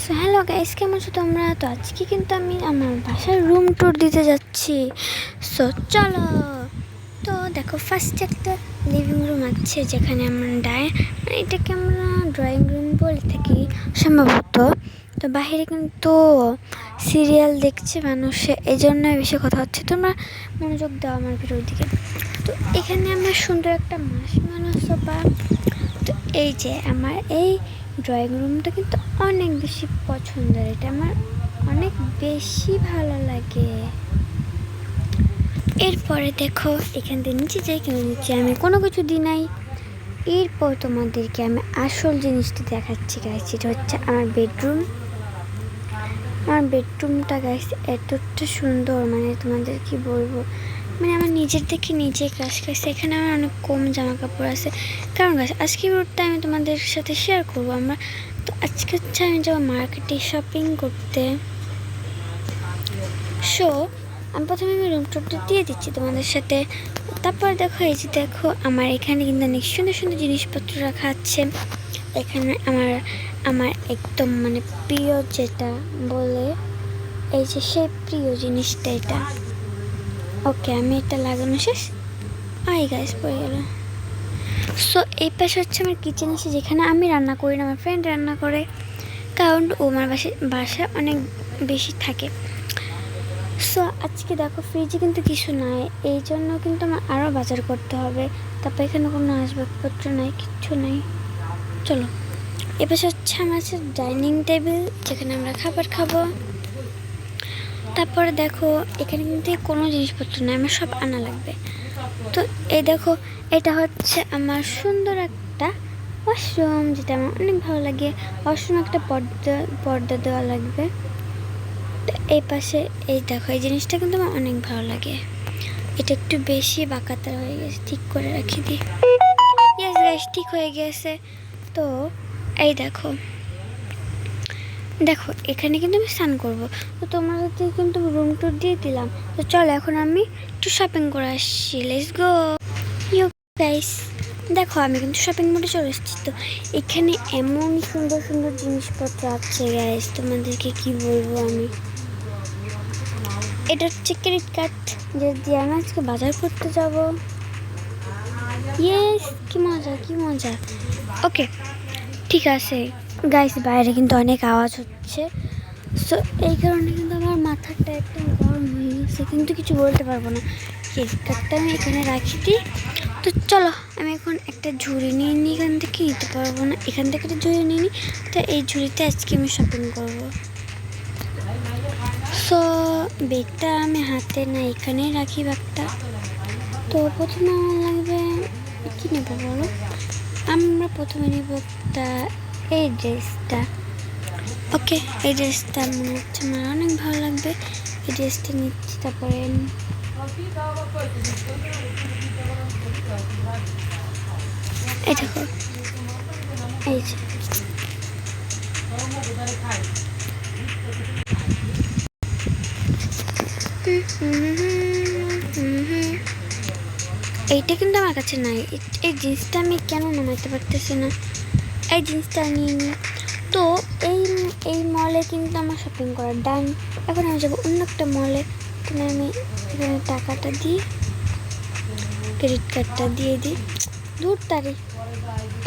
So hello guys, কেমন আছো তোমরা? তো আজকে কিন্তু আমি আমার বাসার রুম ট্যুর দিতে যাচ্ছি। সো চলো। তো দেখো, ফার্স্ট একটা লিভিং রুম আছে যেখানে আমরা এটাকে আমরা ড্রয়িং রুম বলে থাকি সম্ভবত। তো বাহিরে কিন্তু সিরিয়াল দেখছে মানুষে, এই জন্য বেশি কথা হচ্ছে, তোমরা মনোযোগ দাও আমার ভিডিওর দিকে। তো এখানে আমার সুন্দর একটা মাসমানো সোফা। তো এই যে আমার এই ড্রয়িং রুমটা কিন্তু অনেক বেশি পছন্দের, এটা আমার অনেক বেশি ভালো লাগে। এরপরে দেখো, এখান থেকে নিচে যাই, কিন্তু নিচে আমি কোনো কিছু দিই নাই। এরপর তোমাদেরকে আমি আসল জিনিসটা দেখাচ্ছি গাইস, এটা হচ্ছে আমার বেডরুম। আমার বেডরুমটা গাইস এতটা সুন্দর, মানে তোমাদের কি বলবো, মানে আমার নিজের দেখে নিজে কাজ করছে। এখানে আমার অনেক কম জামা কাপড় আছে, কারণ গাছ আজকে রোডটা আমি তোমাদের সাথে শেয়ার করবো। আমরা তো আজকে হচ্ছে আমি যাবো মার্কেটে শপিং করতে। সো আমি প্রথমে রুম টুরটা দিয়ে দিচ্ছি তোমাদের সাথে। তারপর দেখো, এই যে দেখো আমার এখানে কিন্তু অনেক সুন্দর সুন্দর জিনিসপত্র রাখা আছে। এখানে আমার একদম মানে প্রিয় যেটা বলে, এই যে সেই প্রিয় জিনিসটা এটা। ওকে, আমি এটা লাগানো শেষ। গাইস পড়ে গেল। সো এই পাশে হচ্ছে আমার কিচেন আছে, যেখানে আমি রান্না করি না, আমার ফ্রেন্ড রান্না করে, কারণ ও আমার বাসায় অনেক বেশি থাকে। সো আজকে দেখো ফ্রিজে কিন্তু কিছু নাই, এই জন্য কিন্তু আমার আরও বাজার করতে হবে। তারপর এখানে কোনো আসবাবপত্র নাই, কিচ্ছু নাই। চলো, এ পাশে হচ্ছে আমার আছে ডাইনিং টেবিল, যেখানে আমরা খাবার খাবো। তারপরে দেখো, এখানে কিন্তু কোনো জিনিসপত্র নেই, আমার সব আনা লাগবে। তো এই দেখো, এটা হচ্ছে আমার সুন্দর একটা ওয়াশরুম, যেটা আমার অনেক ভালো লাগে। ওয়াশরুম একটা পর্দা দেওয়া লাগবে। তো এই পাশে এই দেখো, এই জিনিসটা কিন্তু আমার অনেক ভালো লাগে। এটা একটু বেশি বাঁকাতার হয়ে গেছে, ঠিক করে রাখি দিই। ইয়েস গাইস, ঠিক হয়ে গেছে। তো এই দেখো দেখো, এখানে কিন্তু আমি স্নান করবো। তো তোমাদেরকে কিন্তু রুম টুর দিয়ে দিলাম। তো চলো, এখন আমি একটু শপিং করে আসছি। Let's go you guys. দেখো, আমি কিন্তু শপিং মোডে চলে এসেছি। তো এখানে এমন সুন্দর সুন্দর জিনিসপত্র আছে গাইস, তোমাদেরকে কি বলবো আমি। এটা হচ্ছে ক্রেডিট কার্ড, যে দিয়ে আমি আজকে বাজার করতে যাব। ইয়েস, কি মজা কি মজা। ওকে, ঠিক আছে গাইস, বাইরে কিন্তু অনেক আওয়াজ হচ্ছে। সো এই কারণে কিন্তু আমার মাথাটা একদম গরম হয়ে গেছে, কিন্তু কিছু বলতে পারবো না। ক্রেডিট কার্ডটা আমি এখানে রাখি দিই। তো চলো, আমি এখন একটা ঝুড়ি নিয়ে নিই, এখান থেকে নিতে পারবো না, এখান থেকে একটা ঝুড়ি নিয়ে নিই। তো এই ঝুড়িতে আজকে আমি শপিং করবো। সো ব্যাগটা আমি হাতে না এখানেই রাখি ব্যাগটা। তো প্রথমে আমার লাগবে, কী নেবো বলো? আমরা প্রথমে নেব একটা এই ড্রেসটা। ওকে, এই ড্রেসটা মনে হচ্ছে আমার অনেক ভালো লাগবে, এই ড্রেসটা নিচ্ছি। তারপরে এই দেখো, এই যে এইটা কিন্তু আমার কাছে নাই। এই জিন্সটা আমি কেন নামাইতে পারতেছি না, এই জিন্সটা নিয়ে নিই। তো এই মলে কিন্তু আমার শপিং করার ডান। এখন আমি যাবো অন্য একটা মলে। এখানে আমি এখানে টাকাটা দিই, ক্রেডিট কার্ডটা দিয়ে দিই। দূর তারিখ,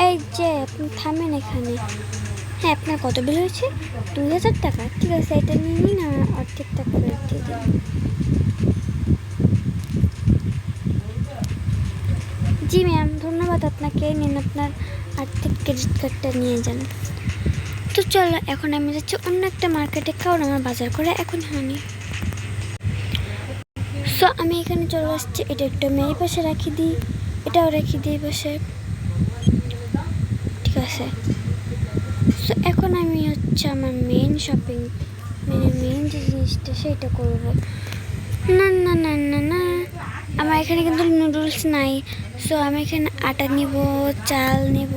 এই যে আপনি থামেন এখানে। হ্যাঁ, আপনার কত বিল হয়েছে? 2000 টাকা। ঠিক আছে, এটা নিয়ে নিন, আমার অর্ধেক টাকা ফেরত দিয়ে দিন। জি ম্যাম, ধন্যবাদ আপনাকে। নিন আপনার আর্থিক ক্রেডিট কার্ডটা নিয়ে যান। তো চলো, এখন আমি যাচ্ছি অন্য একটা মার্কেটে, কারণ আমার বাজার করে এখন হয়নি। সো আমি এখানে চলে আসছি, এটা একটু আমি এই পাশে রাখি দিই, এটাও রাখি দিই এই পাশে। ঠিক আছে। সো এখন আমি হচ্ছে আমার মেন শপিং, মানে মেন যে জিনিসটা সেইটা করবো। না না না না না, আমার এখানে কিন্তু নুডলস নাই। সো আমি এখানে আটা নিব, চাল নিব,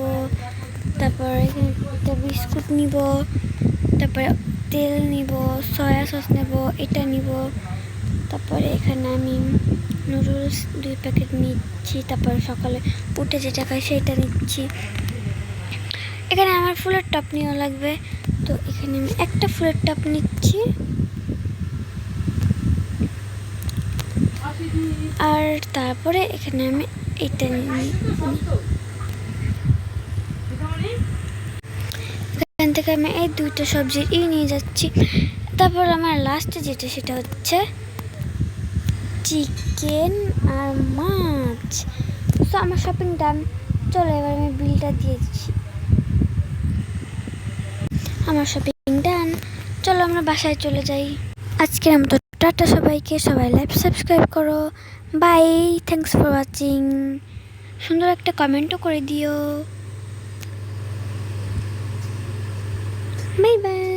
তারপর এখানে একটা বিস্কুট নিব, তারপরে তেল নিব, সয়া সস নেব, এটা নিব। তারপরে এখানে আমি নুডলস 2 প্যাকেট নিচ্ছি। তারপর সকালে উঠে যেটা খাই সেইটা নিচ্ছি। এখানে আমার ফুলের টপ নেওয়া লাগবে। তো এখানে আমি একটা ফুলের টব নিচ্ছি, আর তারপরে এখানে আমি এইটা এখান থেকে আমি এই দুইটা সবজির নিয়ে যাচ্ছি। তারপর আমার লাস্টে যেটা সেটা হচ্ছে চিকেন আর মাছ। তো আমার শপিং ডান। চলো এবার আমি বিলটা দিয়ে দিচ্ছি। আমার শপিং ডান, চলো আমরা বাসায় চলে যাই। আজকের মতো টাটা সবাইকে, সবাই লাইভ সাবস্ক্রাইব করো। Bye, thanks for watching. সুন্দর একটা কমেন্টও করে দিও। Bye by.